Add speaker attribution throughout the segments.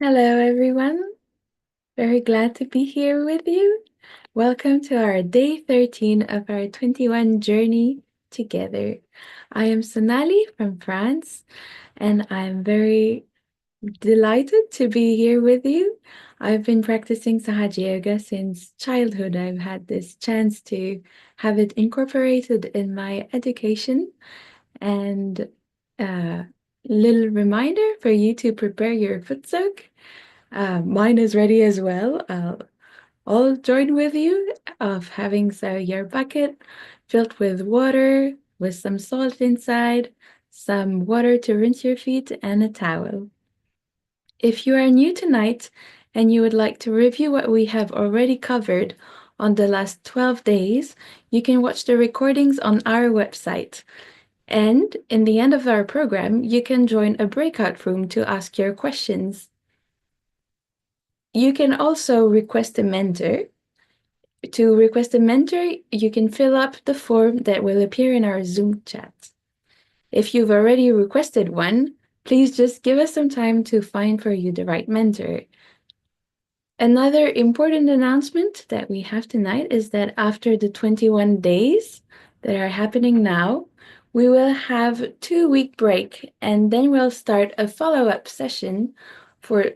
Speaker 1: Hello, everyone. Very glad to be here with you. Welcome to our day 13 of our 21 journey together. I am Sonali from France, and I'm very delighted to be here with you. I've been practicing Sahaja Yoga since childhood. I've had this chance to have it incorporated in my education, and a little reminder for you to prepare your foot soak. Mine is ready as well. I'll join with you of having your bucket filled with water, with some salt inside, some water to rinse your feet, and a towel. If you are new tonight and you would like to review what we have already covered on the last 12 days, you can watch the recordings on our website. And in the end of our program, you can join a breakout room to ask your questions. You can also request a mentor. To request a mentor, you can fill up the form that will appear in our Zoom chat. If you've already requested one, please just give us some time to find for you the right mentor. Another important announcement that we have tonight is that after the 21 days that are happening now, we will have a 2-week break, and then we'll start a follow-up session for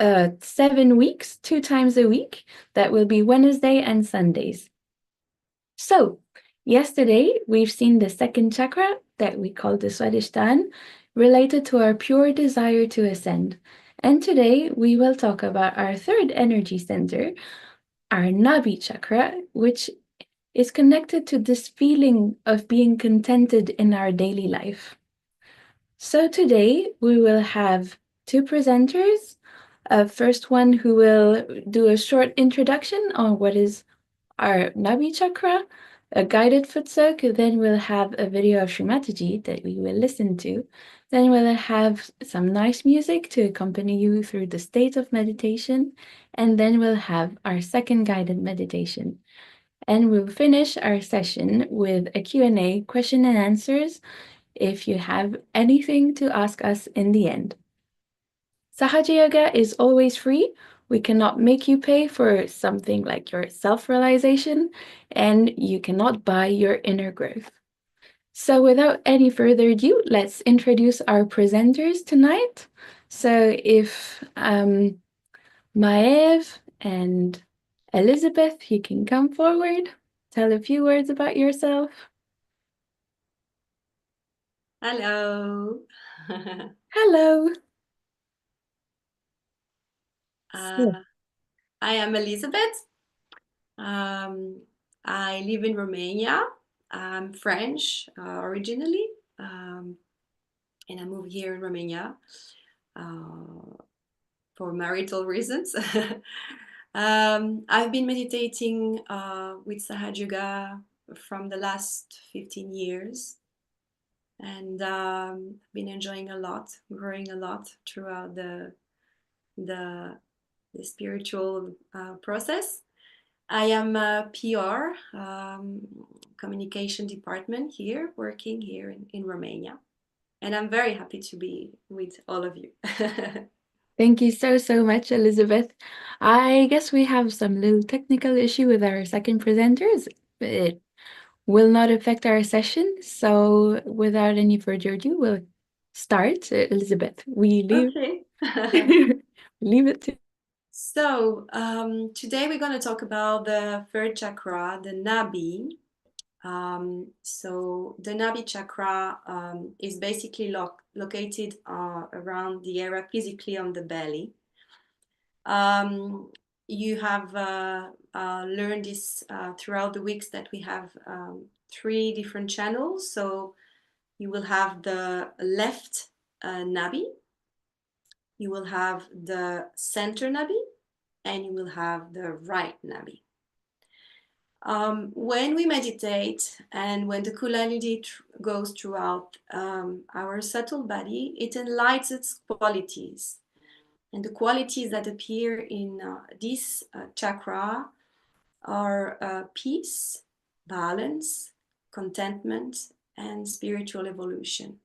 Speaker 1: 7 weeks, 2 times a week. That will be Wednesday and Sundays. So, yesterday we've seen the second chakra that we call the Swadhisthana, related to our pure desire to ascend. And today we will talk about our third energy center, our Nabhi chakra, which is connected to this feeling of being contented in our daily life. So today we will have 2 presenters. First one who will do a short introduction on what is our Nabhi chakra, a guided foot soak. Then we'll have a video of Shri Mataji that we will listen to. Then we'll have some nice music to accompany you through the state of meditation. And then we'll have our second guided meditation. And we'll finish our session with a Q&A, question and answers, if you have anything to ask us in the end. Sahaja Yoga is always free. We cannot make you pay for something like your self-realization, and you cannot buy your inner growth. So without any further ado, let's introduce our presenters tonight. So if Maev and Elizabeth, you can come forward, tell a few words about yourself.
Speaker 2: Hello.
Speaker 1: Hello. So,
Speaker 2: uh, I am Elizabeth. Um, I live in Romania. I'm French originally, um, and I moved here in Romania uh, for marital reasons. I've been meditating with Sahaja Yoga from the last 15 years, and been enjoying a lot, growing a lot throughout the spiritual process. I am a PR, communication department here, working here in Romania. And I'm very happy to be with all of you.
Speaker 1: thank you so much, Elizabeth. I guess we have some little technical issue with our second presenters. It will not affect our session. So, without any further ado, we'll start. Elizabeth, we leave
Speaker 2: Okay.
Speaker 1: leave it to.
Speaker 2: So, today we're going to talk about the third chakra, the Nabhi. So the Nabhi chakra is basically located around the area physically on the belly. You have learned this throughout the weeks that we have three different channels. So you will have the left Nabhi, you will have the center Nabhi, and you will have the right Nabhi. When we meditate and when the Kundalini goes throughout our subtle body, it enlightens its qualities. And the qualities that appear in this chakra are peace, balance, contentment, and spiritual evolution.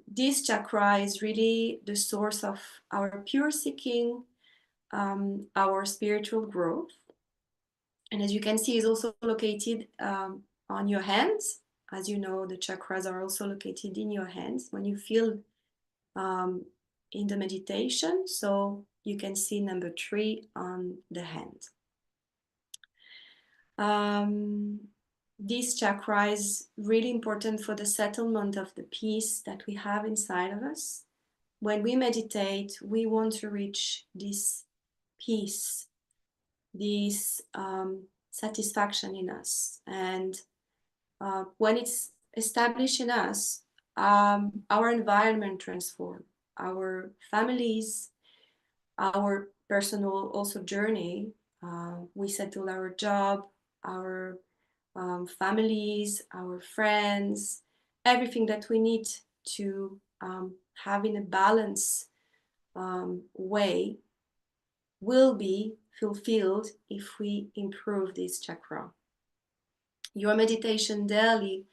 Speaker 2: This chakra is really the source of our pure seeking, our spiritual growth. And as you can see, is also located on your hands. As you know, the chakras are also located in your hands when you feel um, in the meditation. So you can see number 3 on the hand. This chakra is really important for the settlement of the peace that we have inside of us. When we meditate, we want to reach this peace, this satisfaction in us. And when it's established in us, our environment transforms, our families, our personal also journey. We settle our job, our families, our friends, everything that we need to have in a balanced way will be fulfilled if we improve this chakra. Your meditation daily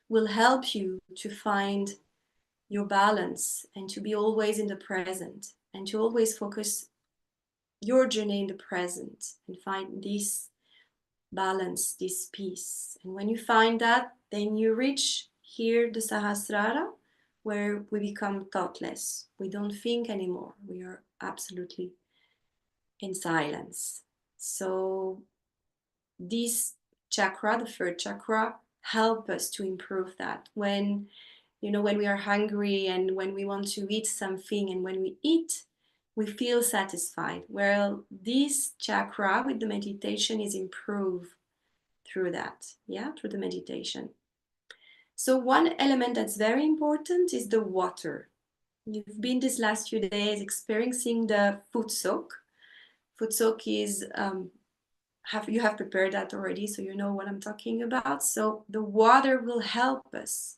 Speaker 2: will help you to find your balance and to be always in the present and to always focus your journey in the present and find this balance, this peace. And when you find that, then you reach here the Sahasrara, where we become thoughtless. We don't think anymore. We are absolutely in silence. So this chakra, the third chakra, help us to improve that. When when we are hungry and when we want to eat something and when we eat, we feel satisfied. Well, this chakra with the meditation is improved through that, yeah, through the meditation. So one element that's very important is the water. You've been these last few days experiencing the foot soak. Foot soak is you have prepared that already, so you know what I'm talking about. So the water will help us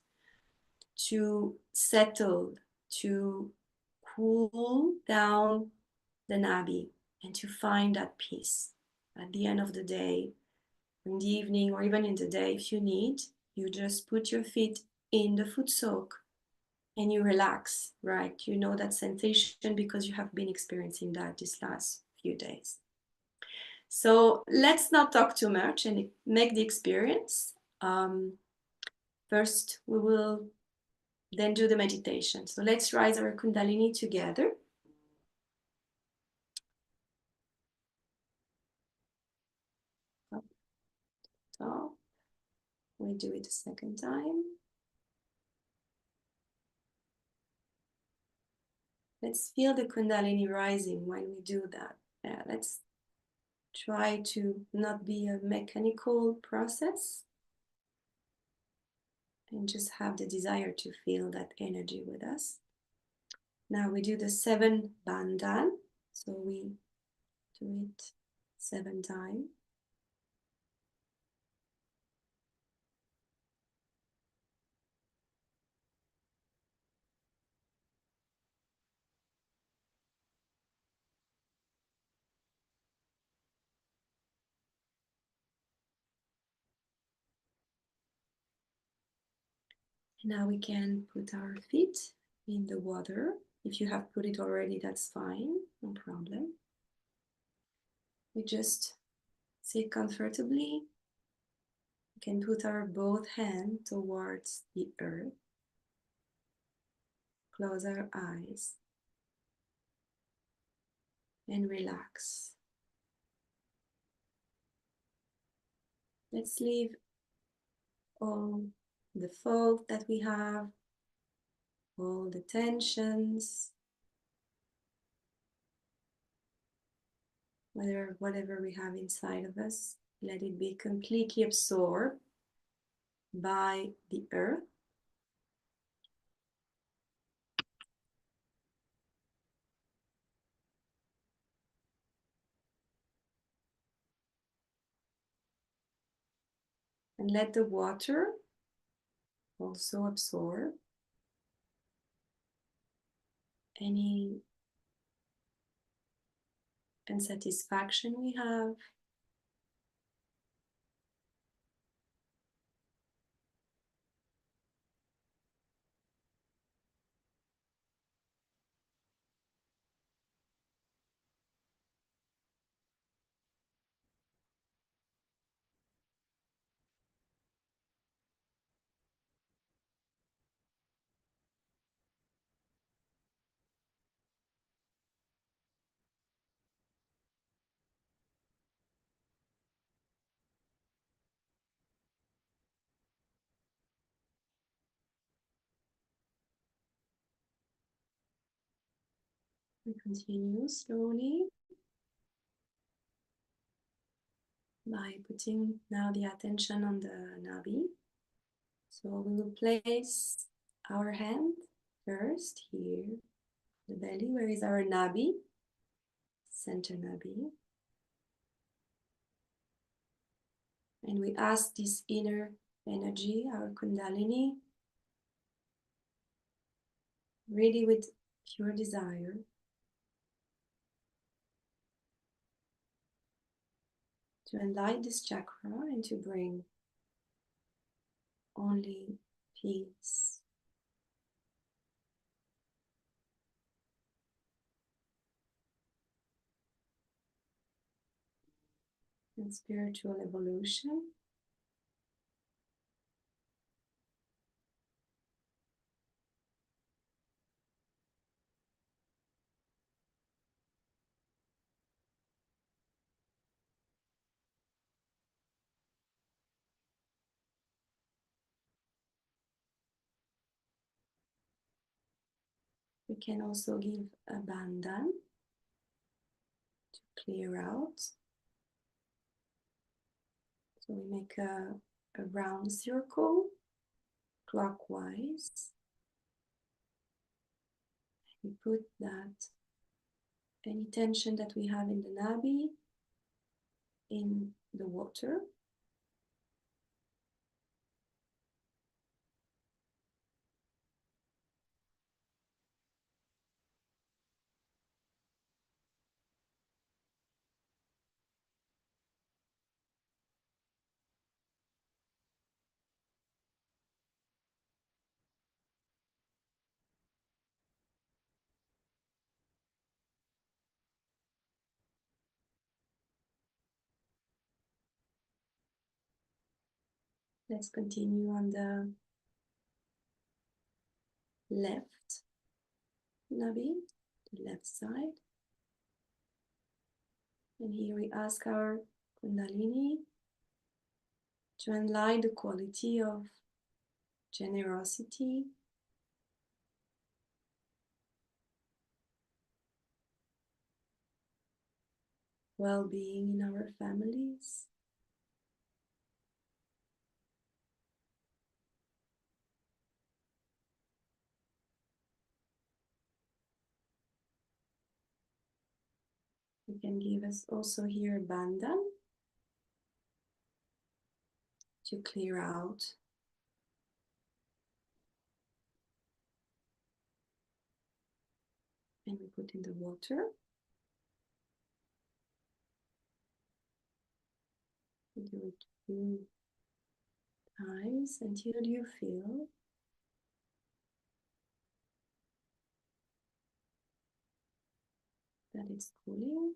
Speaker 2: to settle, to cool down the Nabhi and to find that peace. At the end of the day, in the evening, or even in the day, if you need, you just put your feet in the foot soak and you relax, right? You know that sensation because you have been experiencing that these last few days. So let's not talk too much and make the experience. First, we will then do the meditation. So let's rise our Kundalini together. Up top. We do it a second time. Let's feel the Kundalini rising when we do that. Let's try to not be a mechanical process and just have the desire to feel that energy with us. Now we do the 7 bandhan. So we do it 7 times. Now we can put our feet in the water. If you have put it already, that's fine, no problem. We just sit comfortably. We can put our both hands towards the earth. Close our eyes and relax. Let's leave all the fog that we have, all the tensions, whatever we have inside of us, let it be completely absorbed by the earth. And let the water also absorb any unsatisfaction we have. We continue slowly by putting now the attention on the Nabhi. So we will place our hand first here, the belly. Where is our Nabhi? Center Nabhi. And we ask this inner energy, our Kundalini, really with pure desire, to enlighten this chakra and to bring only peace and spiritual evolution. We can also give a bandhan to clear out. So we make a round circle clockwise. We put that any tension that we have in the Nabhi in the water. Let's continue on the left Nabhi, the left side. And here we ask our Kundalini to enlighten the quality of generosity, well-being in our families. You can give us also here a bandhan to clear out and we put in the water. We do it 2 times until you feel that it's cooling.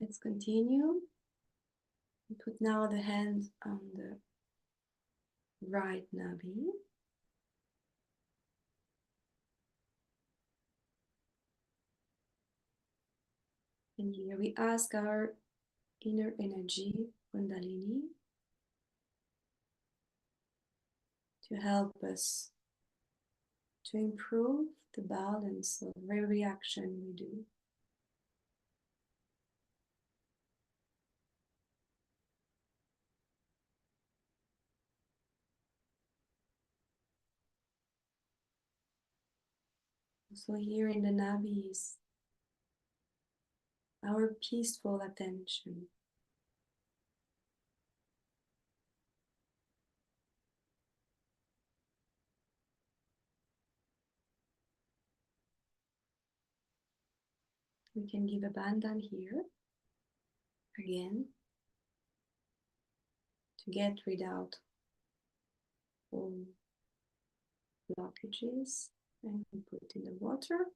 Speaker 2: Let's continue. Put now the hand on the right Nabhi. And here we ask our inner energy, Kundalini, to help us to improve the balance of every action we do. So here in the Nabhi is our peaceful attention. We can give a bandhan here again to get rid out all blockages and we put in the water.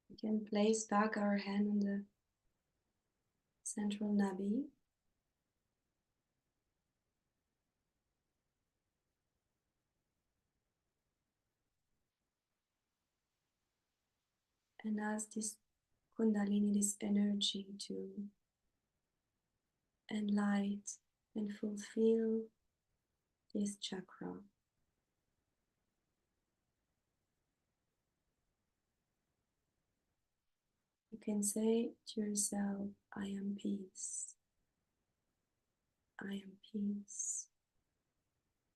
Speaker 2: We can place back our hand on the central Nabhi. And ask this Kundalini, this energy to enlighten and fulfill this chakra. You can say to yourself, I am peace, I am peace,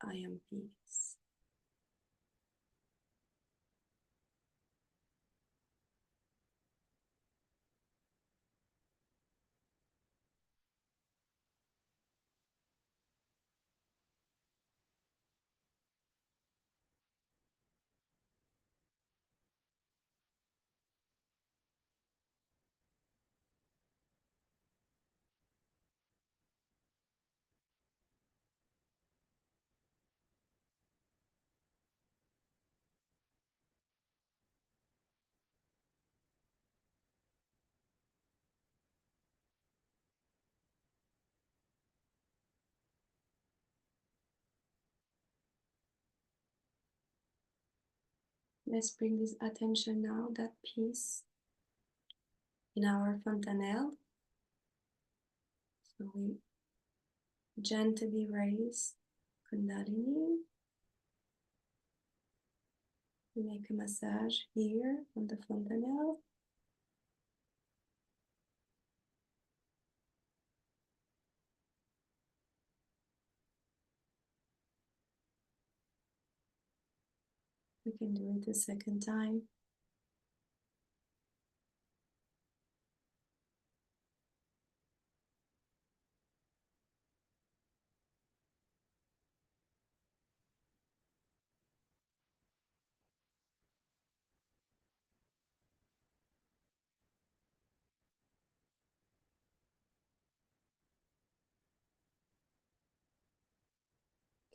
Speaker 2: I am peace. Let's bring this attention now, that peace, in our fontanelle. So we gently raise Kundalini. We make a massage here on the fontanelle. We can do it a second time.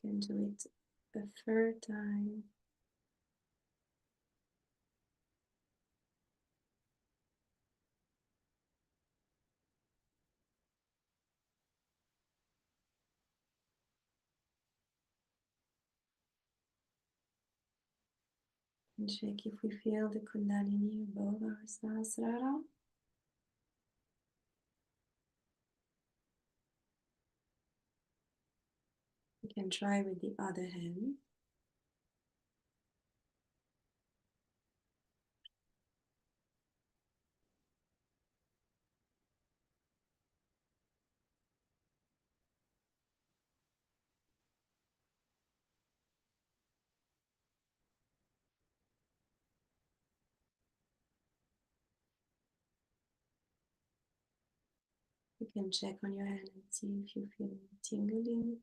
Speaker 2: We can do it a third time. And check if we feel the Kundalini above our Sahasrara. We can try with the other hand. You can check on your hand and see if you feel tingling.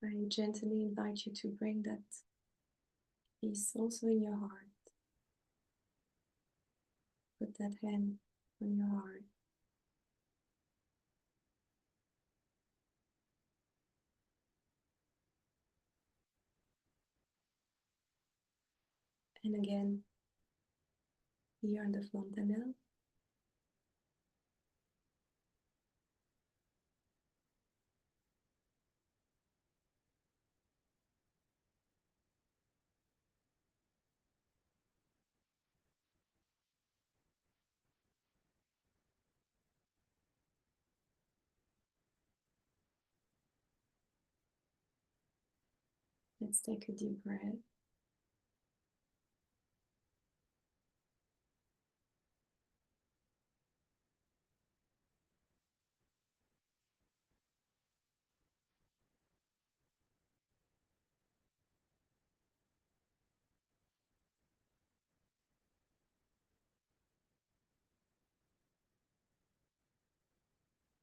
Speaker 2: I gently invite you to bring that peace also in your heart. Put that hand on your heart. And again, here on the fontanelle. Let's take a deep breath.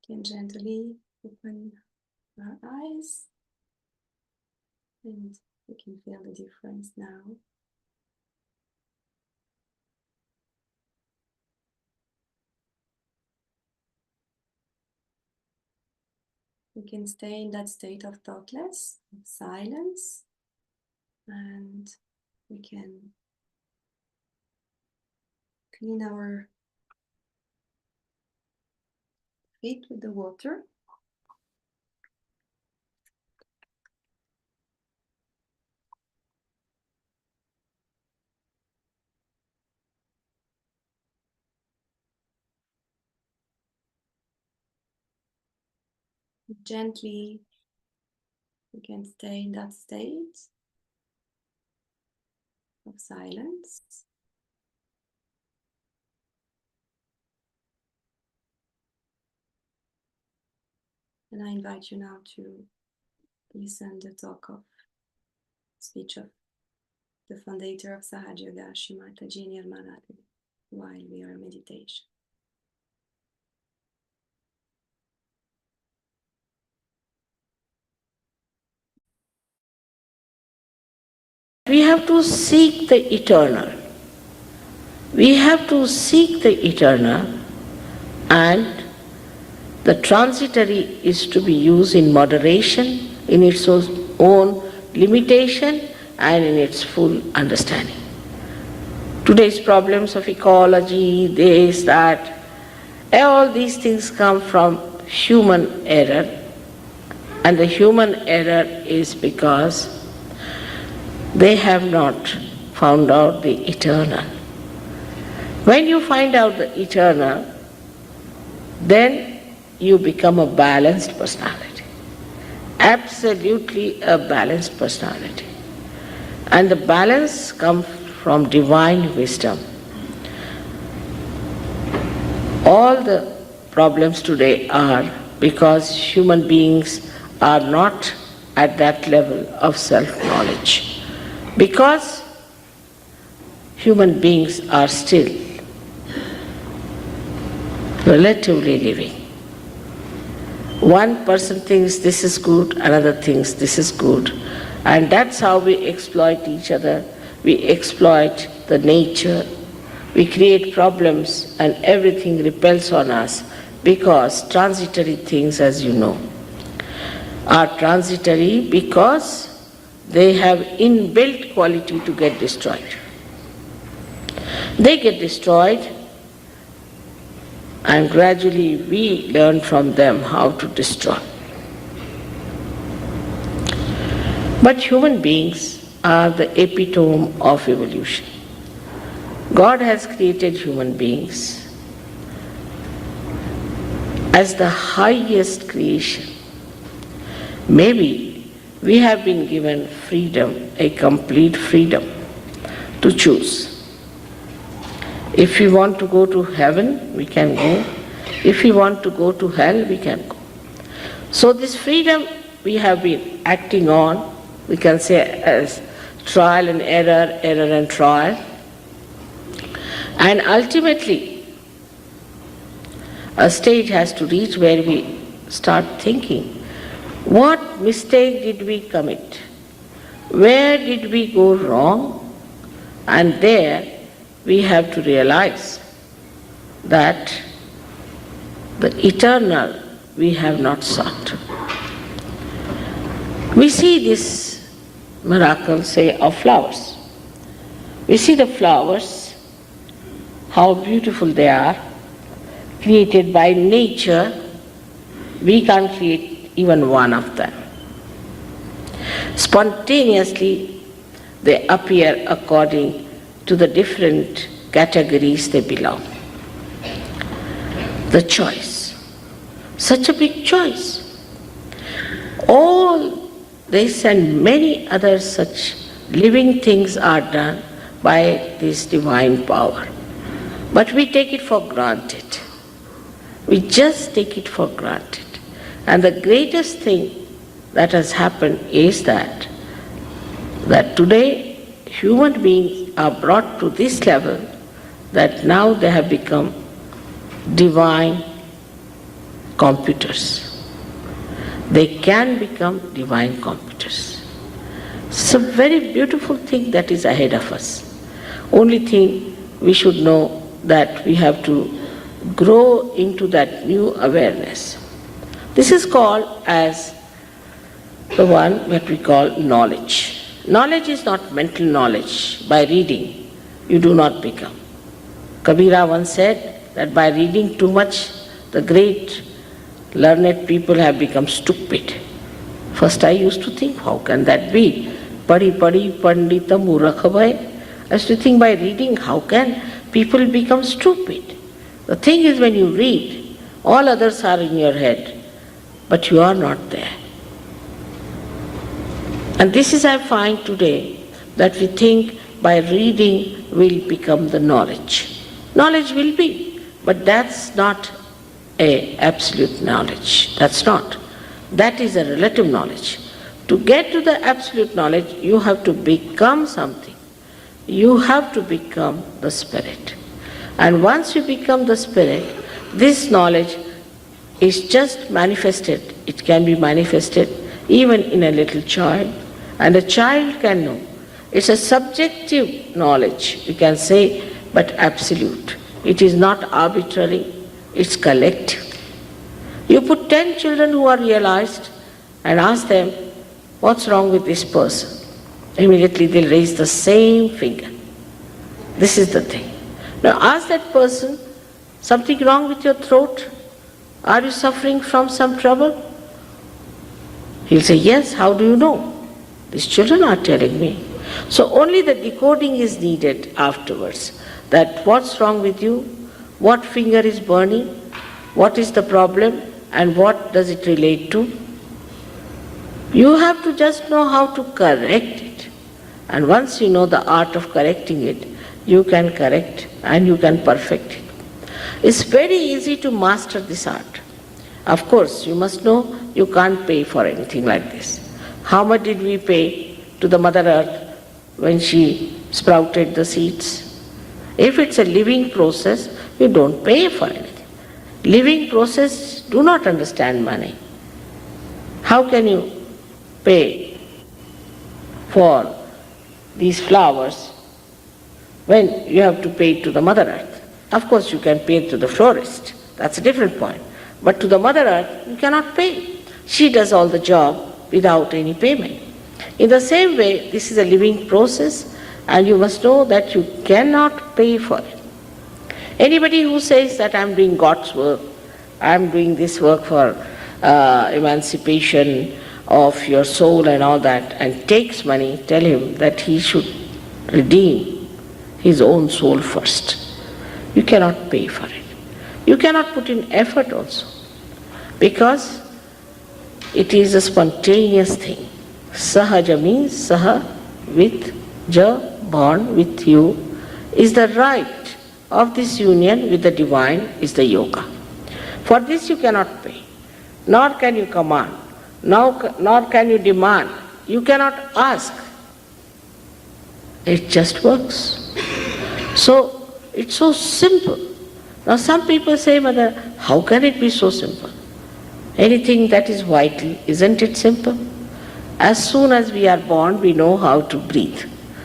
Speaker 2: Can gently open our eyes and we can feel the difference now. We can stay in that state of thoughtless, of silence, and we can clean our feet with the water. Gently, we can stay in that state of silence. And I invite you now to listen to the talk of speech of the founder of Sahaja Yoga, Shri Mataji Nirmala Devi, while we are in meditation.
Speaker 3: We have to seek the eternal. We have to seek the eternal, and the transitory is to be used in moderation, in its own limitation, and in its full understanding. Today's problems of ecology, this, that, all these things come from human error, and the human error is because they have not found out the eternal. When you find out the eternal, then you become a balanced personality. Absolutely a balanced personality. And the balance comes from divine wisdom. All the problems today are because human beings are not at that level of self-knowledge. Because human beings are still relatively living. One person thinks this is good, another thinks this is good, and that's how we exploit each other, we exploit the nature, we create problems, and everything repels on us because transitory things, as you know, are transitory because they have inbuilt quality to get destroyed. They get destroyed, and gradually we learn from them how to destroy. But human beings are the epitome of evolution. God has created human beings as the highest creation. Maybe we have been given freedom, a complete freedom to choose. If we want to go to heaven, we can go. If we want to go to hell, we can go. So this freedom we have been acting on, we can say as trial and error, error and trial. And ultimately, a stage has to reach where we start thinking, what mistake did we commit? Where did we go wrong? And there we have to realize that the eternal we have not sought. We see this miracle, say, of flowers. We see the flowers, how beautiful they are, created by nature. We can't create even one of them. Spontaneously, they appear according to the different categories they belong. The choice, such a big choice. All this and many other such living things are done by this divine power. But we take it for granted. We just take it for granted. And the greatest thing that has happened is that today human beings are brought to this level that now they have become divine computers. They can become divine computers. It's a very beautiful thing that is ahead of us. Only thing we should know that we have to grow into that new awareness. This is called as the one that we call knowledge. Knowledge is not mental knowledge. By reading, you do not become. Kabira once said that by reading too much, the great learned people have become stupid. First I used to think, how can that be? Padi padi pandita murakha bhai. I used to think, by reading, how can people become stupid? The thing is, when you read, all others are in your head, but you are not there. And this is, I find today, that we think by reading will become the knowledge. Knowledge will be, but that's not a absolute knowledge. That's not. That is a relative knowledge. To get to the absolute knowledge, you have to become something. You have to become the spirit. And once you become the spirit, this knowledge is just manifested. It can be manifested even in a little child, and a child can know. It's a subjective knowledge, you can say, but absolute. It is not arbitrary, it's collective. You put 10 children who are realized and ask them, what's wrong with this person? Immediately they'll raise the same finger. This is the thing. Now ask that person, something wrong with your throat? Are you suffering from some trouble? He'll say, yes, how do you know? These children are telling me. So only the decoding is needed afterwards. That what's wrong with you? What finger is burning? What is the problem? And what does it relate to? You have to just know how to correct it. And once you know the art of correcting it, you can correct and you can perfect it. It's very easy to master this art. Of course, you must know you can't pay for anything like this. How much did we pay to the Mother Earth when she sprouted the seeds? If it's a living process, you don't pay for anything. Living process do not understand money. How can you pay for these flowers when you have to pay to the Mother Earth? Of course you can pay to the florist, that's a different point. But to the Mother Earth you cannot pay. She does all the job without any payment. In the same way, this is a living process and you must know that you cannot pay for it. Anybody who says that I'm doing God's work, I'm doing this work for emancipation of your soul and all that, and takes money, tell him that he should redeem his own soul first. You cannot pay for it. You cannot put in effort also, because it is a spontaneous thing. Sahaja means Saha, with, Ja, born, with you, is the right of this union with the divine, is the yoga. For this you cannot pay, nor can you command, nor can you demand, you cannot ask. It just works. So it's so simple. Now some people say, Mother, how can it be so simple? Anything that is vital, isn't it simple? As soon as we are born, we know how to breathe.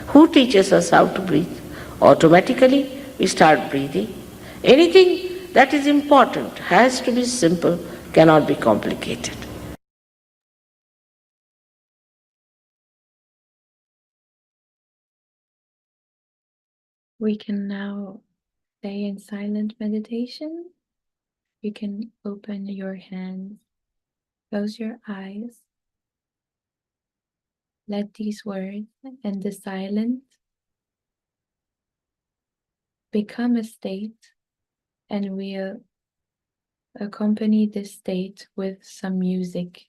Speaker 3: Who teaches us how to breathe? Automatically, we start breathing. Anything that is important has to be simple, cannot be complicated.
Speaker 1: We can now stay in silent meditation. You can open your hands, close your eyes. Let these words and the silence become a state, and we'll accompany this state with some music.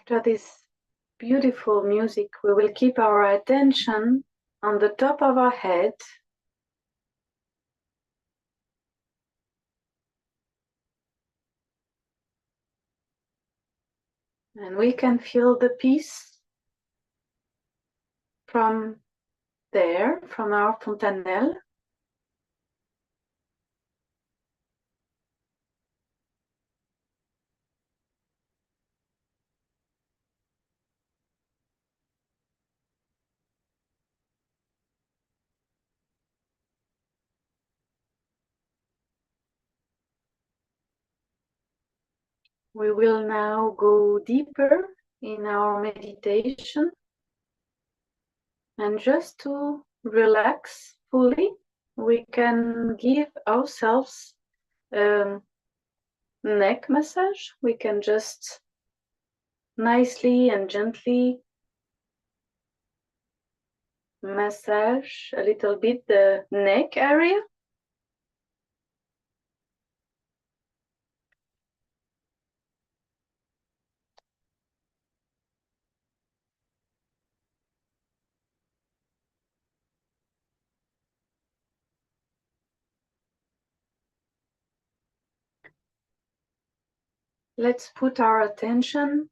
Speaker 1: After this beautiful music, we will keep our attention on the top of our head. And we can feel the peace from there, from our fontanelle. We will now go deeper in our meditation, and just to relax fully, we can give ourselves a neck massage. We can just nicely and gently massage a little bit the neck area. Let's put our attention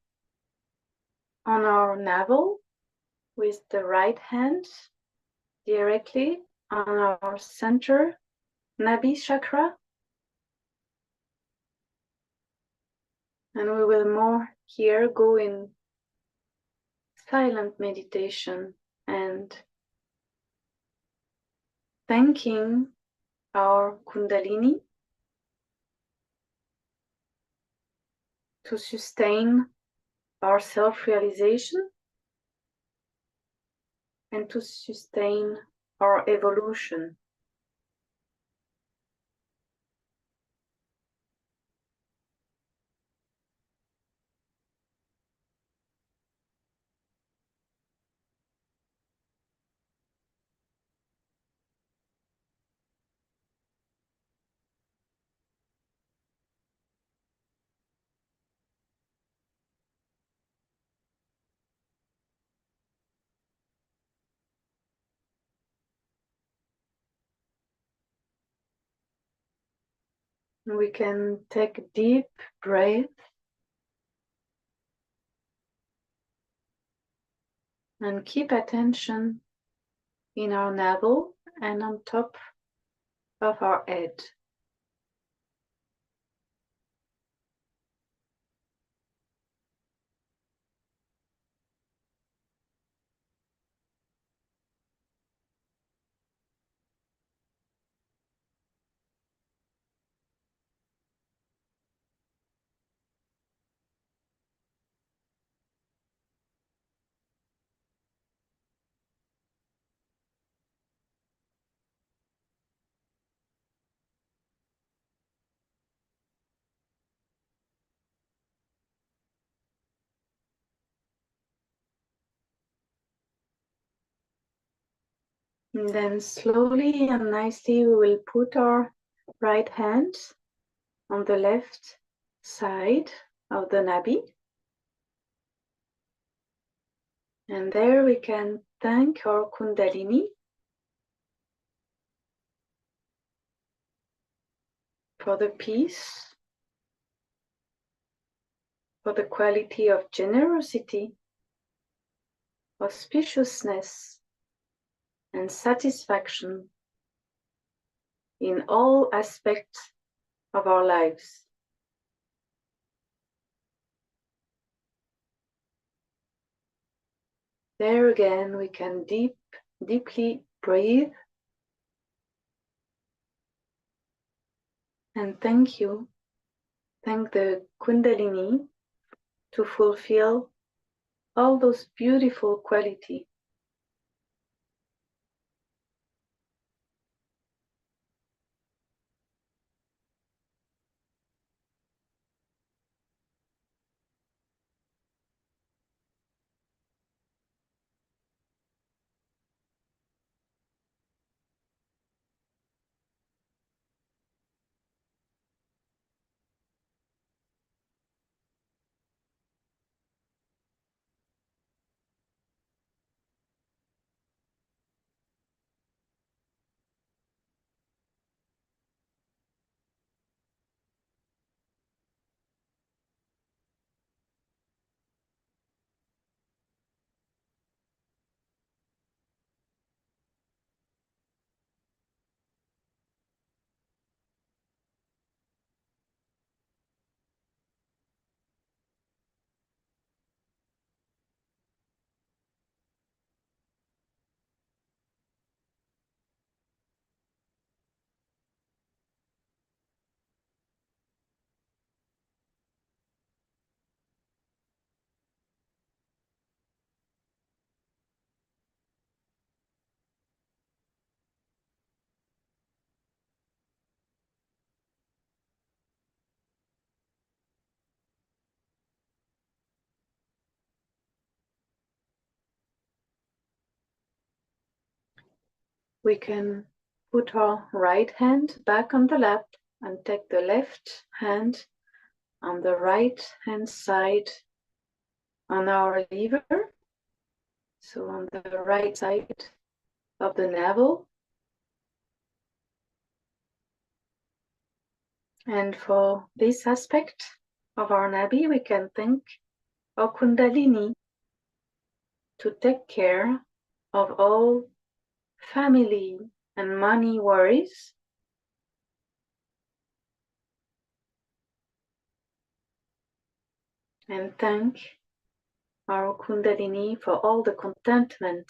Speaker 1: on our navel with the right hand directly on our center Nabhi chakra. And we will more here go in silent meditation and thanking our Kundalini to sustain our self-realization and to sustain our evolution. We can take a deep breath and keep attention in our navel and on top of our head. And then slowly and nicely we will put our right hand on the left side of the Nabhi. And there we can thank our Kundalini for the peace, for the quality of generosity, auspiciousness, and satisfaction in all aspects of our lives. There again, we can deeply breathe and thank you. Thank the Kundalini to fulfill all those beautiful qualities. We can put our right hand back on the lap and take the left hand on the right hand side on our liver, so on the right side of the navel. And for this aspect of our Nabhi, we can thank our Kundalini to take care of all family and money worries, and thank our Kundalini for all the contentment.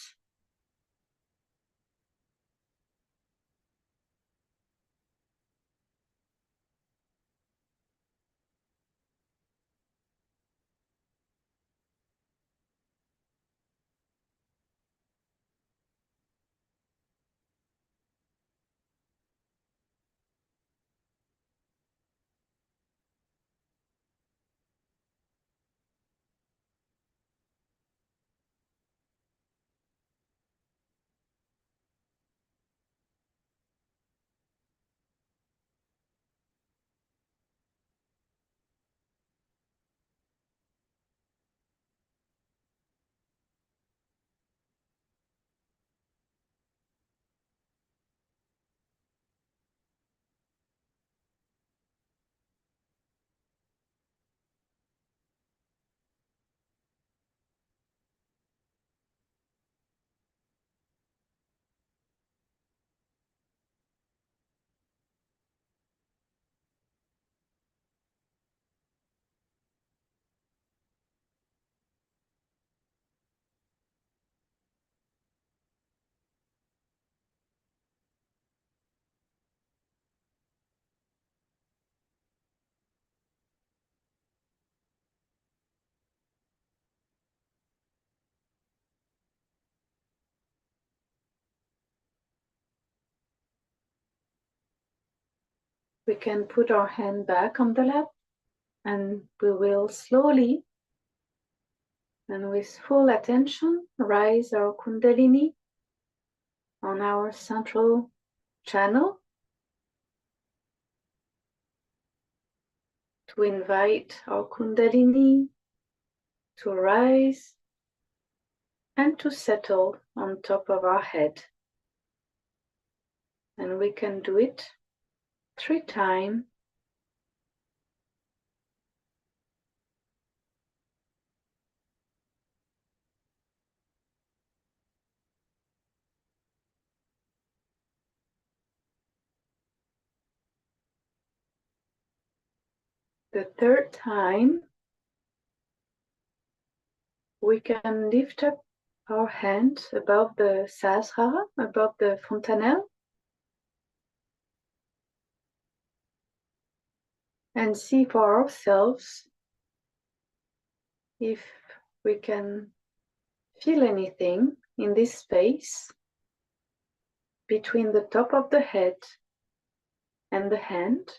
Speaker 1: We can put our hand back on the lap and we will slowly and with full attention raise our Kundalini on our central channel to invite our Kundalini to rise and to settle on top of our head. And we can do it 3 times. The 3rd time, we can lift up our hand above the Sahasrara, above the fontanelle, and see for ourselves if we can feel anything in this space between the top of the head and the hand.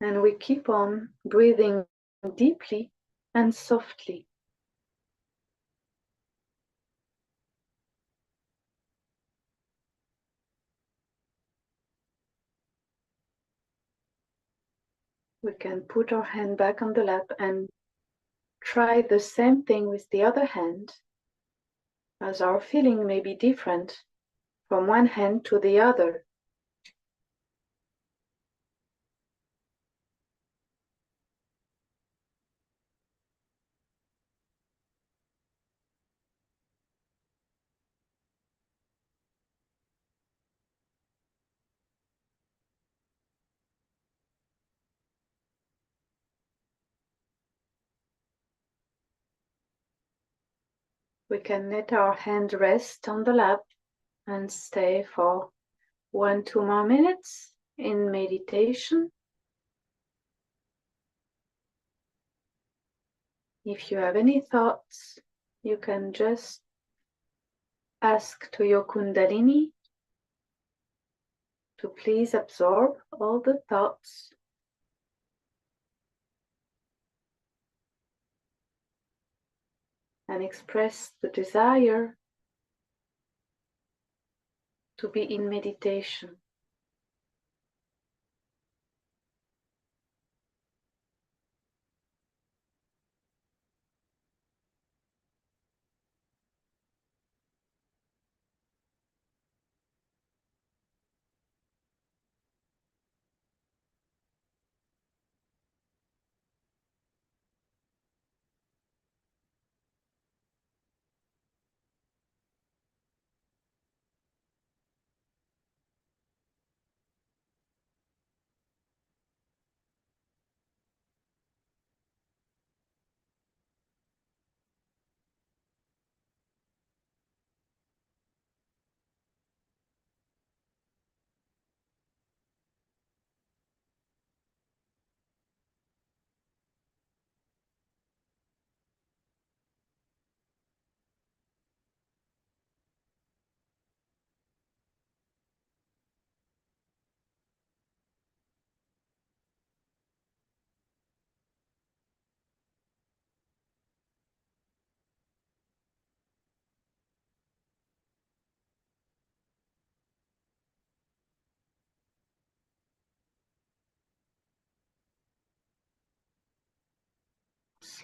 Speaker 1: And we keep on breathing deeply and softly. We can put our hand back on the lap and try the same thing with the other hand, as our feeling may be different from one hand to the other. We can let our hand rest on the lap and stay for 1-2 more minutes in meditation. If you have any thoughts, you can just ask to your Kundalini to please absorb all the thoughts and express the desire to be in meditation.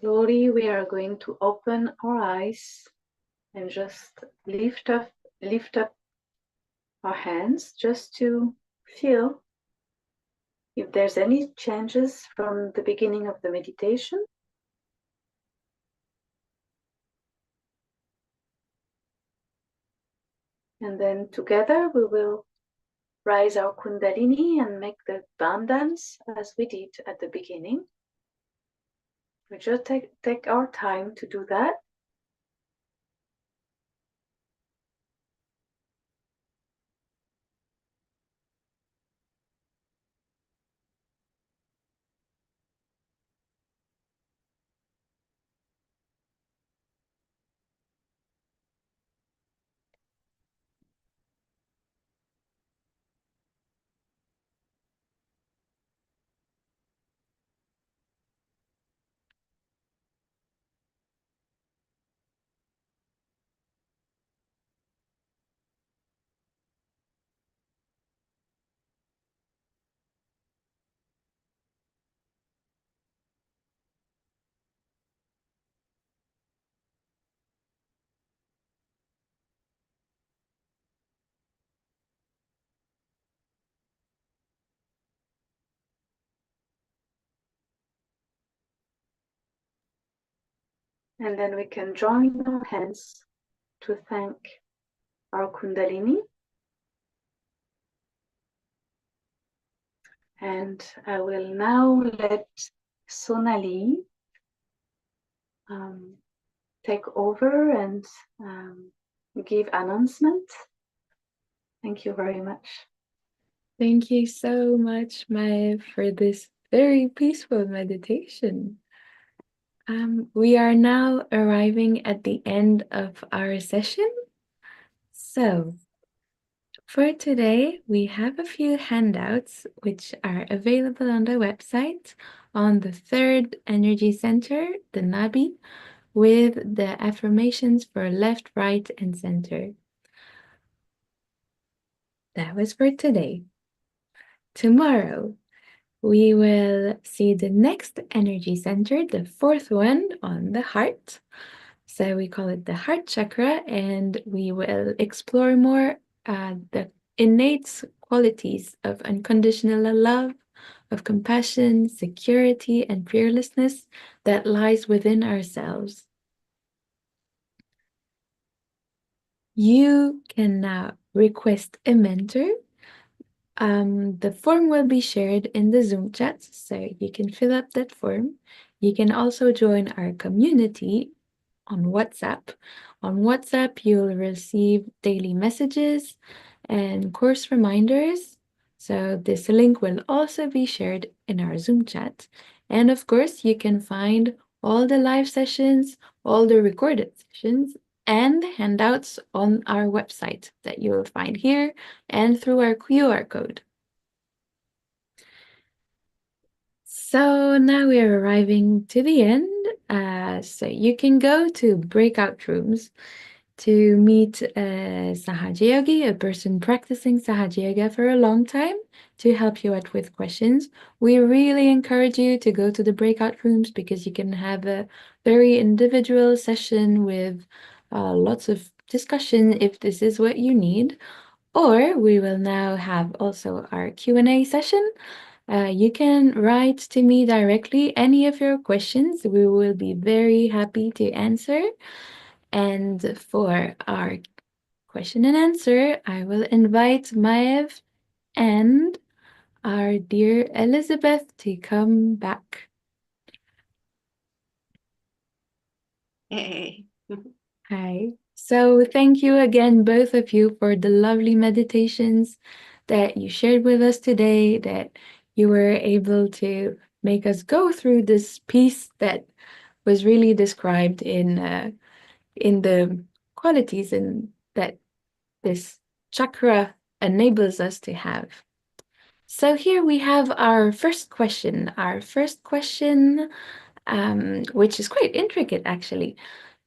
Speaker 1: Slowly we are going to open our eyes and just lift up our hands just to feel if there's any changes from the beginning of the meditation. And then together we will rise our Kundalini and make the Bam dance as we did at the beginning. We just take our time to do that. And then we can join our hands to thank our Kundalini. And I will now let Sonali take over and give announcement. Thank you very much.
Speaker 4: Thank you so much, Maya, for this very peaceful meditation. We are now arriving at the end of our session. So, for today, we have a few handouts which are available on the website on the third energy center, the Nabhi, with the affirmations for left, right, and center. That was for today. Tomorrow, we will see the next energy center, the fourth one on the heart. So we call it the heart chakra, and we will explore more the innate qualities of unconditional love, of compassion, security, and fearlessness that lies within ourselves. You can now request a mentor. The form will be shared in the Zoom chat, so you can fill up that form. You can also join our community on WhatsApp. On WhatsApp, you'll receive daily messages and course reminders. So this link will also be shared in our Zoom chat. And of course, you can find all the live sessions, all the recorded sessions, and handouts on our website that you will find here and through our QR code.
Speaker 1: So now we are arriving to the end. So you can go to breakout rooms to meet a Sahaja Yogi, a person practicing Sahaja Yoga for a long time, to help you out with questions. We really encourage you to go to the breakout rooms because you can have a very individual session with lots of discussion if this is what you need. Or we will now have also our Q&A session. You can write to me directly any of your questions. We will be very happy to answer. And for our question and answer, I will invite Maev and our dear Elizabeth to come back.
Speaker 2: Hey.
Speaker 1: Hi. So thank you again, both of you, for the lovely meditations that you shared with us today, that you were able to make us go through this piece that was really described in the qualities in that this chakra enables us to have. So here we have our first question. Our first question, which is quite intricate actually.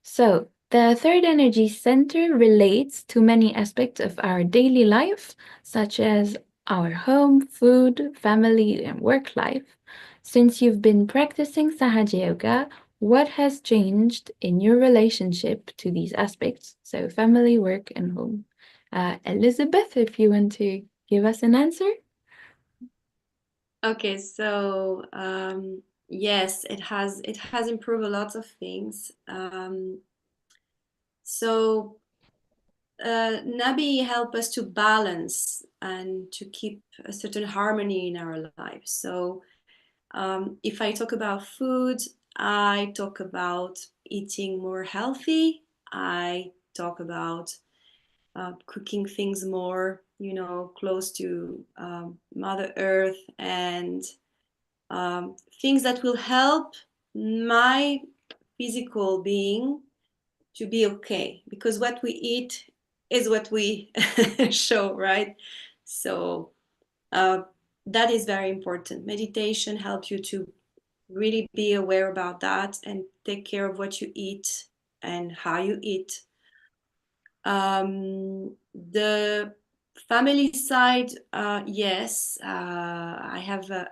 Speaker 1: So the third energy center relates to many aspects of our daily life, such as our home, food, family, and work life. Since you've been practicing Sahaja Yoga, what has changed in your relationship to these aspects? So family, work, and home. Elizabeth, if you want to give us an answer.
Speaker 2: Okay, so yes, it has improved a lot of things. So Nabhi help us to balance and to keep a certain harmony in our life. So if I talk about food, I talk about eating more healthy. I talk about cooking things more, close to Mother Earth, and things that will help my physical being to be okay, because what we eat is what we show, right? So uh, that is very important. Meditation helps you to really be aware about that and take care of what you eat and how you eat. The family side, yes, I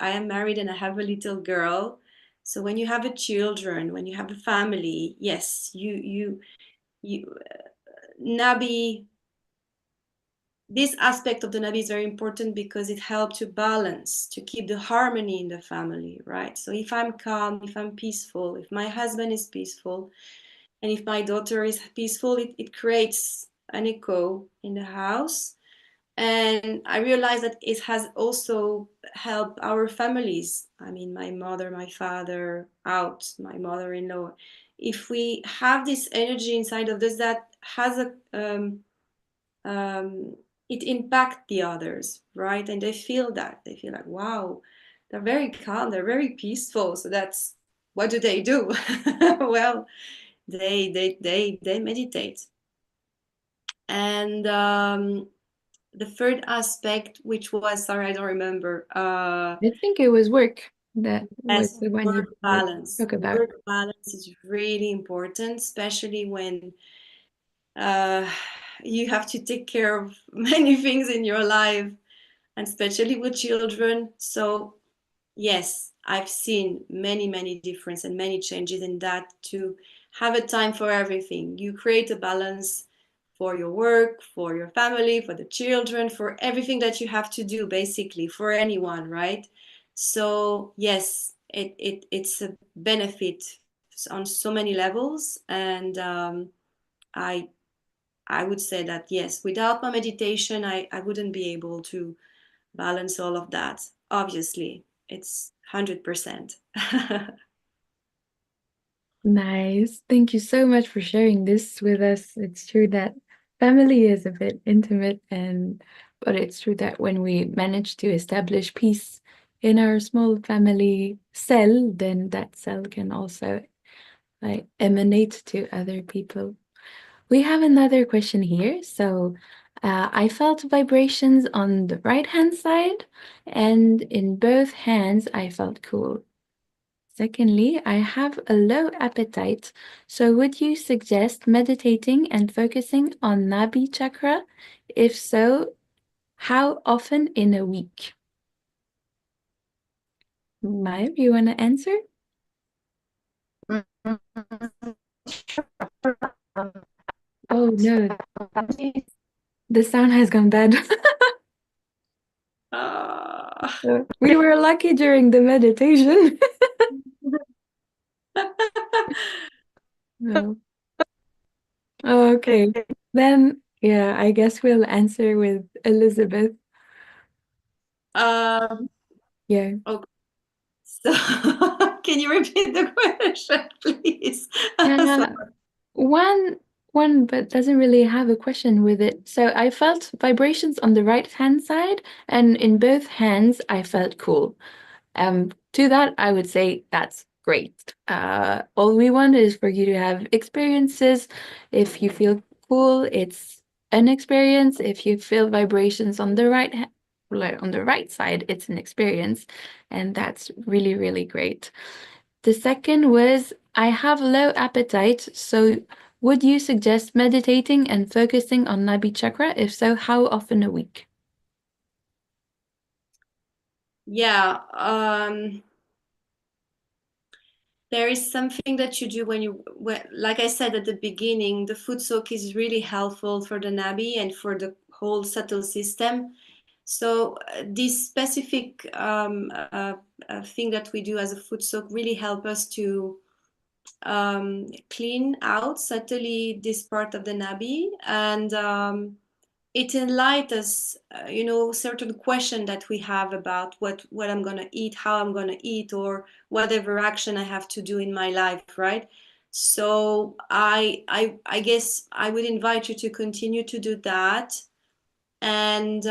Speaker 2: am married and I have a little girl. So when you have a children, when you have a family, yes, you Nabi, this aspect of the Nabi is very important because it helps to balance, to keep the harmony in the family, right? So if I'm calm, if I'm peaceful, if my husband is peaceful, and if my daughter is peaceful, it creates an echo in the house. And I realized that it has also helped our families. I mean, my mother, my father, out, my mother-in-law. If we have this energy inside of us that has um, it impact the others, right? And they feel that. They feel like, wow, they're very calm, they're very peaceful. So that's, what do they do? Well, they meditate. And the third aspect, which was, sorry, I don't remember.
Speaker 1: I think it was work that was
Speaker 2: As
Speaker 1: the one
Speaker 2: work
Speaker 1: you
Speaker 2: balance.
Speaker 1: talk about.
Speaker 2: Work balance is really important, especially when uh, you have to take care of many things in your life, and especially with children. So yes, I've seen many difference and many changes in that, to have a time for everything. You create a balance for your work, for your family, for the children, for everything that you have to do, basically, for anyone, right? So yes, it's a benefit on so many levels. And I I would say that yes, without my meditation, I wouldn't be able to balance all of that. Obviously, it's 100%.
Speaker 1: Nice. Thank you so much for sharing this with us. It's true that family is a bit intimate, and but it's true that when we manage to establish peace in our small family cell, then that cell can also like emanate to other people. We have another question here. So I felt vibrations on the right hand side, and in both hands I felt cool.
Speaker 4: Secondly, I have a low appetite. So would you suggest meditating and focusing on Nabhi chakra? If so, how often in a week? Maya, you want to answer? Oh no, the sound has gone bad. We were lucky during the meditation. No. Oh, okay. Then, yeah, I guess we'll answer with Elizabeth. Yeah.
Speaker 2: Okay. So, can you repeat the question, please?
Speaker 4: Uh, one one but doesn't really have a question with it. So I felt vibrations on the right hand side, and in both hands I felt cool. To that, I would say that's great. All we want is for you to have experiences. If you feel cool, it's an experience. If you feel vibrations on the like on the right side, it's an experience, and that's really, really great. The second was I have low appetite, so would you suggest meditating and focusing on Nabhi chakra? If so, how often a week?
Speaker 2: Yeah, there is something that you do like I said at the beginning, the food soak is really helpful for the Nabhi and for the whole subtle system. So this specific thing that we do as a food soak really help us to clean out subtly this part of the Nabhi, and it enlightens certain question that we have about what I'm gonna eat, how I'm gonna eat, or whatever action I have to do in my life, right? So I guess I would invite you to continue to do that, and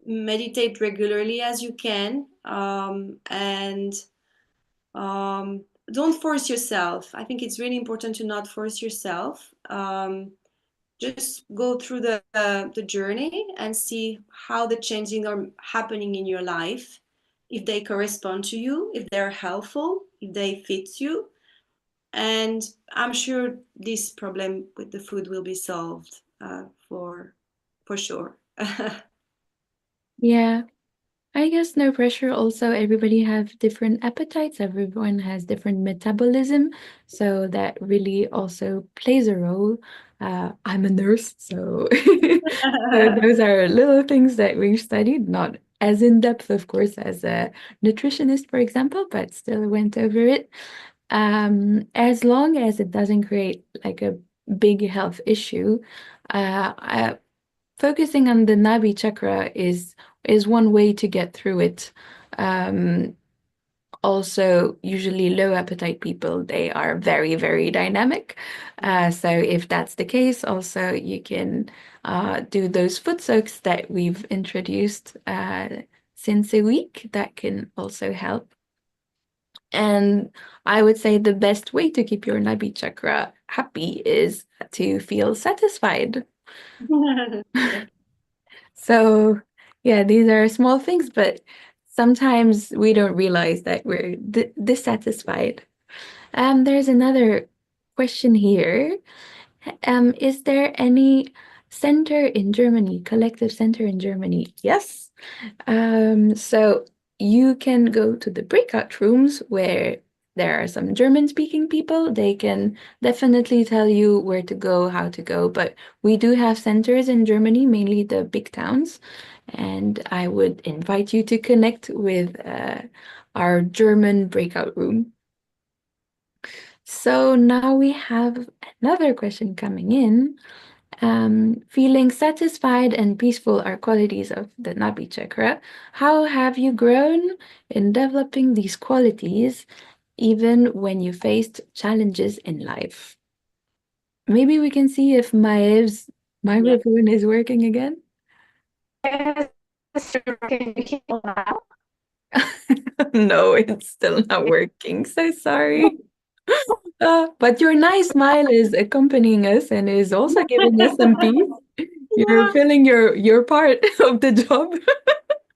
Speaker 2: meditate regularly as you can, and don't force yourself. I think it's really important to not force yourself. Just go through the journey and see how the changing are happening in your life, if they correspond to you, if they're helpful, if they fit you. And I'm sure this problem with the food will be solved for sure.
Speaker 4: Yeah, I guess no pressure. Also, everybody have different appetites. Everyone has different metabolism, so that really also plays a role. I'm a nurse, so so those are little things that we've studied, not as in depth, of course, as a nutritionist, for example, but still went over it. As long as it doesn't create like a big health issue, uh, focusing on the Nabhi chakra is one way to get through it. Um, Also, usually low appetite people, they are very, very dynamic. So if that's the case, also you can do those foot soaks that we've introduced since a week. That can also help. And I would say the best way to keep your Nabhi chakra happy is to feel satisfied.
Speaker 2: Yeah.
Speaker 4: So, yeah, these are small things, but sometimes we don't realize that we're dissatisfied. There's another question here. Is there any center in Germany, collective center in Germany? Yes. So you can go to the breakout rooms where there are some German-speaking people. They can definitely tell you where to go, how to go. But we do have centers in Germany, mainly the big towns. And I would invite you to connect with our German breakout room. So now we have another question coming in. Feeling satisfied and peaceful are qualities of the Nabhi chakra. How have you grown in developing these qualities, even when you faced challenges in life? Maybe we can see if Maev's
Speaker 2: Yeah.
Speaker 4: microphone is working again. No, it's still not working. So sorry. But your nice smile is accompanying us and is also giving us some peace. You're
Speaker 2: Yeah.
Speaker 4: filling your part of the job.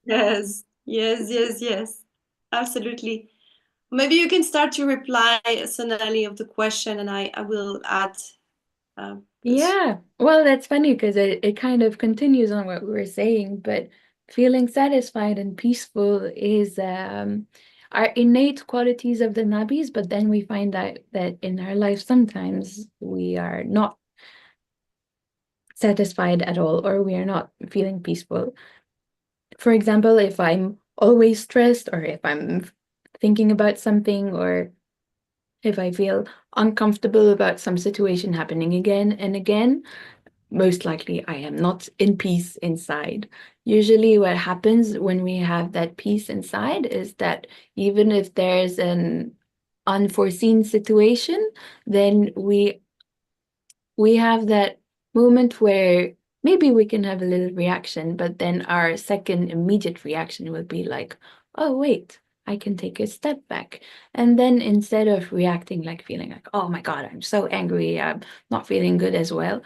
Speaker 2: Yes, yes, yes, yes. Absolutely. Maybe you can start to reply, Sonali, of the question, and I will add.
Speaker 1: Yeah. Well, that's funny because it kind of continues on what we were saying, but feeling satisfied and peaceful is our innate qualities of the Nabis, but then we find out that in our life sometimes we are not satisfied at all, or we are not feeling peaceful. For example, if I'm always stressed, or if I'm thinking about something, or if I feel uncomfortable about some situation happening again and again, most likely I am not in peace inside. Usually, what happens when we have that peace inside is that even if there's an unforeseen situation, then we have that moment where maybe we can have a little reaction, but then our second immediate reaction will be like, oh, wait, I can take a step back. And then instead of reacting like feeling like, oh my God, I'm so angry, I'm not feeling good as well,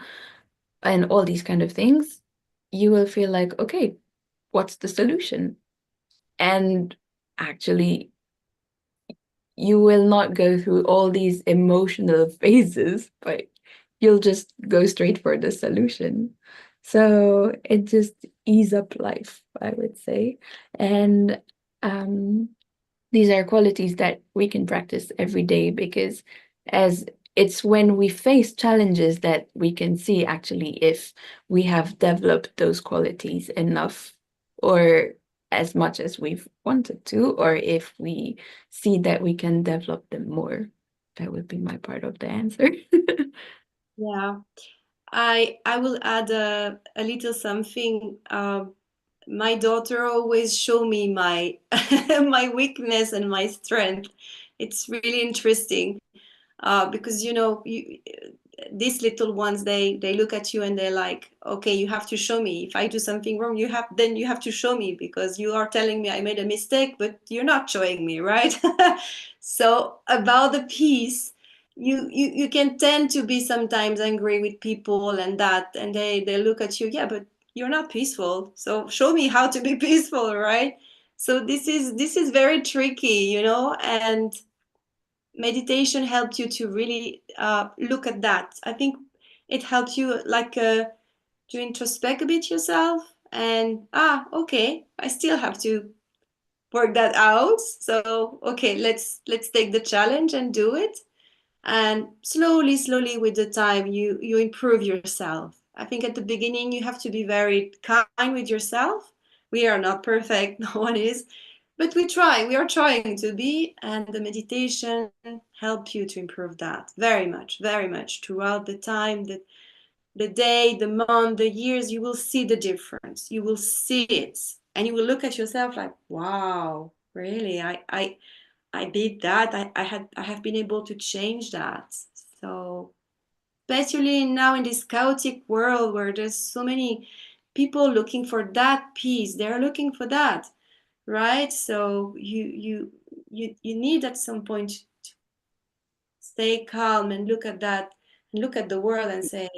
Speaker 1: and all these kind of things, you will feel like, okay, what's the solution? And actually, you will not go through all these emotional phases, but you'll just go straight for the solution. So it just ease up life, I would say. And um, these are qualities that we can practice every day, because as it's when we face challenges that we can see actually if we have developed those qualities enough, or as much as we've wanted to, or if we see that we can develop them more. That would be my part of the answer.
Speaker 2: Yeah, I will add a little something. My daughter always show me my my weakness and my strength. It's really interesting, because these little ones, they look at you and they're like, okay, you have to show me. If I do something wrong, you have to show me, because you are telling me I made a mistake, but you're not showing me, right? So about the peace, you can tend to be sometimes angry with people and that, and they look at you, yeah, but you're not peaceful, so show me how to be peaceful, right? So this is very tricky, and meditation helped you to really look at that. I think it helps you like to introspect a bit yourself, and okay, I still have to work that out. So okay, let's take the challenge and do it. And slowly with the time, you improve yourself. I think at the beginning you have to be very kind with yourself. We are not perfect, no one is, but we are trying to be, and the meditation help you to improve that very much throughout the time, the day, the month, the years. You will see the difference, you will see it, and you will look at yourself like, wow, really, I did that. I have been able to change that. So especially now in this chaotic world where there's so many people looking for that peace, they're looking for that, right? So you need at some point to stay calm and look at that, and look at the world and say,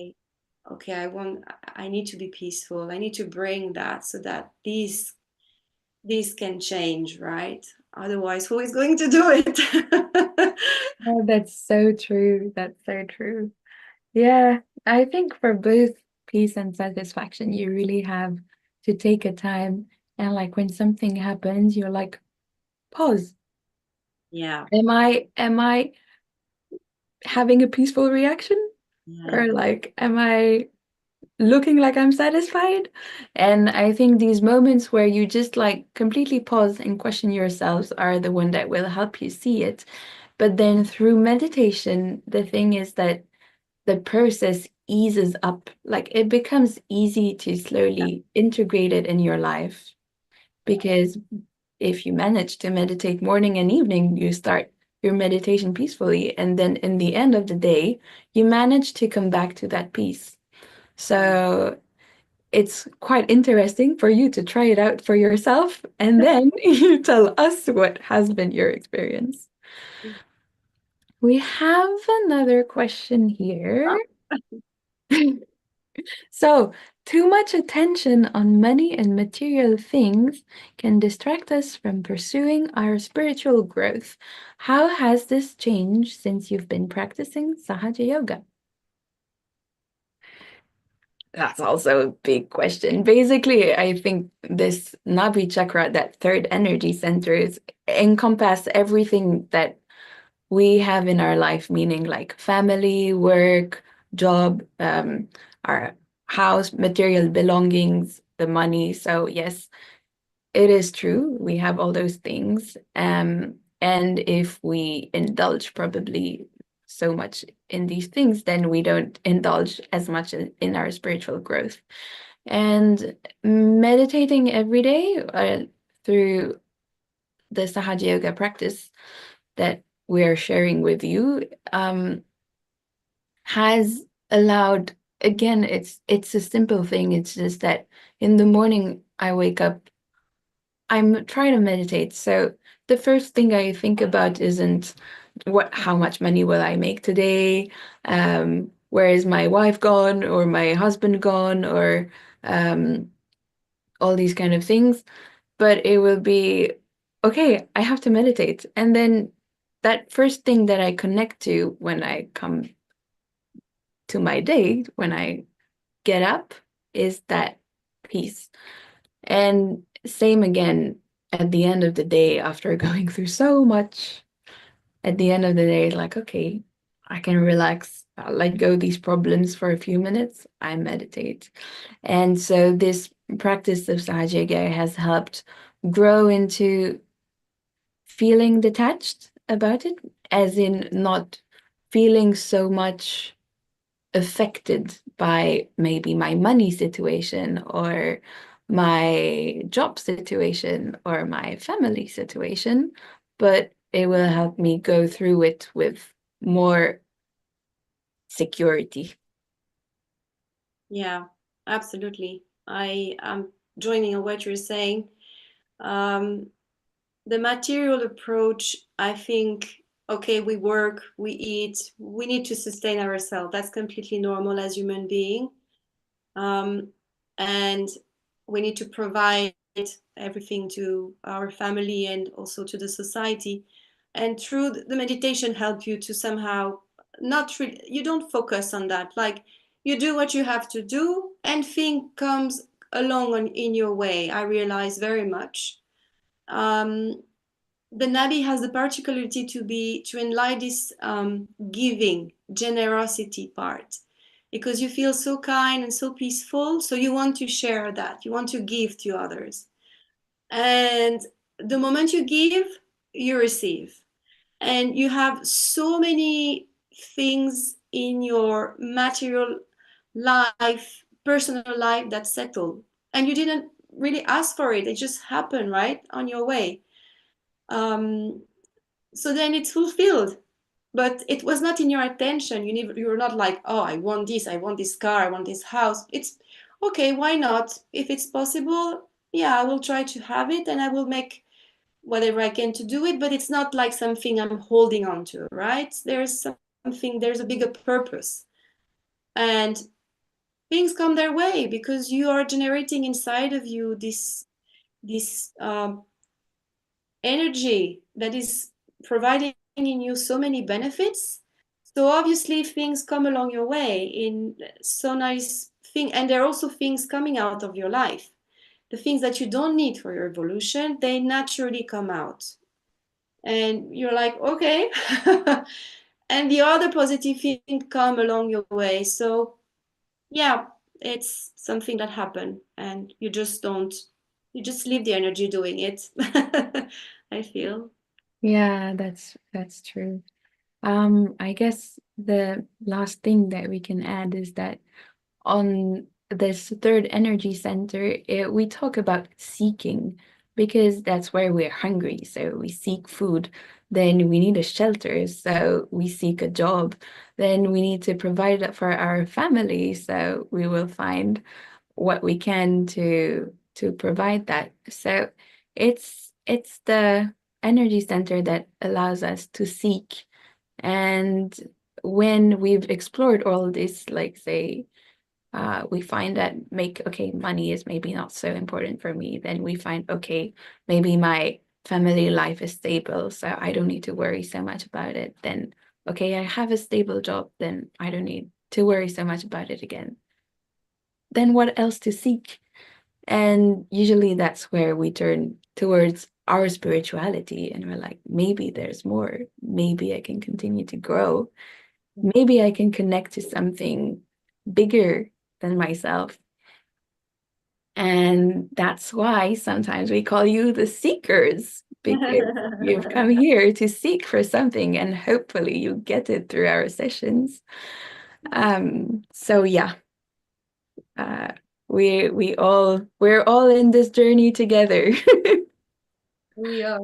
Speaker 2: okay, I need to be peaceful. I need to bring that so that these can change, right? Otherwise, who is going to do it?
Speaker 1: Oh, that's so true. That's so true. Yeah, I think for both peace and satisfaction, you really have to take a time, and like when something happens, you're like, pause.
Speaker 2: Yeah,
Speaker 1: Am I having a peaceful reaction?
Speaker 2: yeah,
Speaker 1: Or like, am I looking like I'm satisfied? And I think these moments where you just like completely pause and question yourselves are the one that will help you see it. But then through meditation, the thing is that the process eases up. Like it becomes easy to slowly integrate it in your life. Because if you manage to meditate morning and evening, you start your meditation peacefully. And then in the end of the day, you manage to come back to that peace. So it's quite interesting for you to try it out for yourself. And then you tell us what has been your experience. We have another question here. So, too much attention on money and material things can distract us from pursuing our spiritual growth. How has this changed since you've been practicing Sahaja Yoga? That's also a big question. Basically, I think this Nabhi chakra, that third energy center, is encompass everything that we have in our life, meaning like family, work, job, our house, material belongings, the money. So yes, it is true. We have all those things. And if we indulge probably so much in these things, then we don't indulge as much in our spiritual growth. And meditating every day through the Sahaja Yoga practice that we're sharing with you has allowed, again, it's a simple thing. It's just that in the morning I wake up, I'm trying to meditate. So the first thing I think about isn't how much money will I make today? Where is my wife gone or my husband gone or all these kind of things. But it will be, okay, I have to meditate. And then that first thing that I connect to when I come to my day, when I get up, is that peace. And same again at the end of the day, after going through so much, at the end of the day, like, okay, I can relax, I'll let go these problems for a few minutes, I meditate. And so this practice of Sahaja Yoga has helped grow into feeling detached about it, as in not feeling so much affected by maybe my money situation or my job situation or my family situation, but it will help me go through it with more security.
Speaker 2: Yeah, absolutely. I am joining on what you're saying. The material approach, I think, okay, we work, we eat, we need to sustain ourselves. That's completely normal as human being. And we need to provide everything to our family and also to the society. And through the meditation help you to somehow not really, you don't focus on that. Like you do what you have to do and thing comes along in your way. I realize very much. The Nabhi has the particularity to enlighten this giving, generosity part, because you feel so kind and so peaceful, so you want to share that, you want to give to others. And the moment you give, you receive. And you have so many things in your material life, personal life that settle. And you didn't really ask for it, it just happened right on your way. Um, so then it's fulfilled, but it was not in your attention. You're not like, oh, I want this, I want this car, I want this house. It's okay, why not? If it's possible, yeah, I will try to have it and I will make whatever I can to do it, but it's not like something I'm holding on to, right? There's something, there's a bigger purpose, and things come their way because you are generating inside of you this energy that is providing in you so many benefits. So obviously things come along your way in so nice thing, and there are also things coming out of your life. The things that you don't need for your evolution, they naturally come out. And you're like, okay. And the other positive things come along your way. So yeah, it's something that happened and you just leave the energy doing it. I feel.
Speaker 1: Yeah, that's true. I guess the last thing that we can add is that on this third energy center, we talk about seeking because that's where we're hungry. So we seek food. Then we need a shelter. So we seek a job. Then we need to provide that for our family. So we will find what we can to provide that. So it's the energy center that allows us to seek. And when we've explored all this, like say We find that money is maybe not so important for me. Then we find, okay, maybe my family life is stable, so I don't need to worry so much about it. Then, okay, I have a stable job, then I don't need to worry so much about it again. Then what else to seek? And usually that's where we turn towards our spirituality and we're like, maybe there's more. Maybe I can continue to grow. Maybe I can connect to something bigger than myself. And that's why sometimes we call you the seekers, because you've come here to seek for something and hopefully you get it through our sessions. So yeah, we're all in this journey together.
Speaker 2: We are.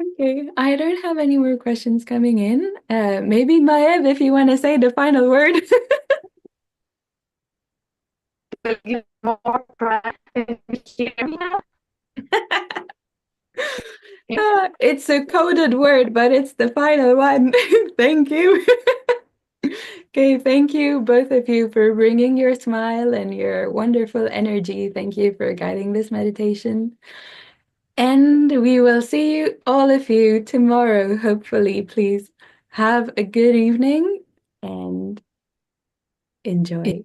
Speaker 1: Okay, I don't have any more questions coming in. Maybe Maev, if you want to say the final word. It's a coded word, but it's the final one. Thank you. Okay, thank you, both of you, for bringing your smile and your wonderful energy. Thank you for guiding this meditation. And we will see you, all of you, tomorrow, hopefully. Please have a good evening and enjoy.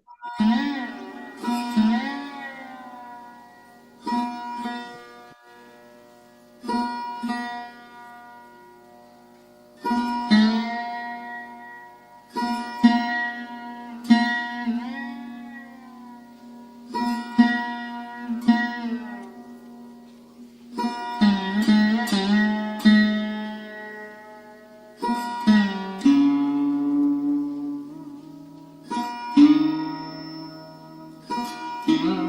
Speaker 3: Mm-hmm.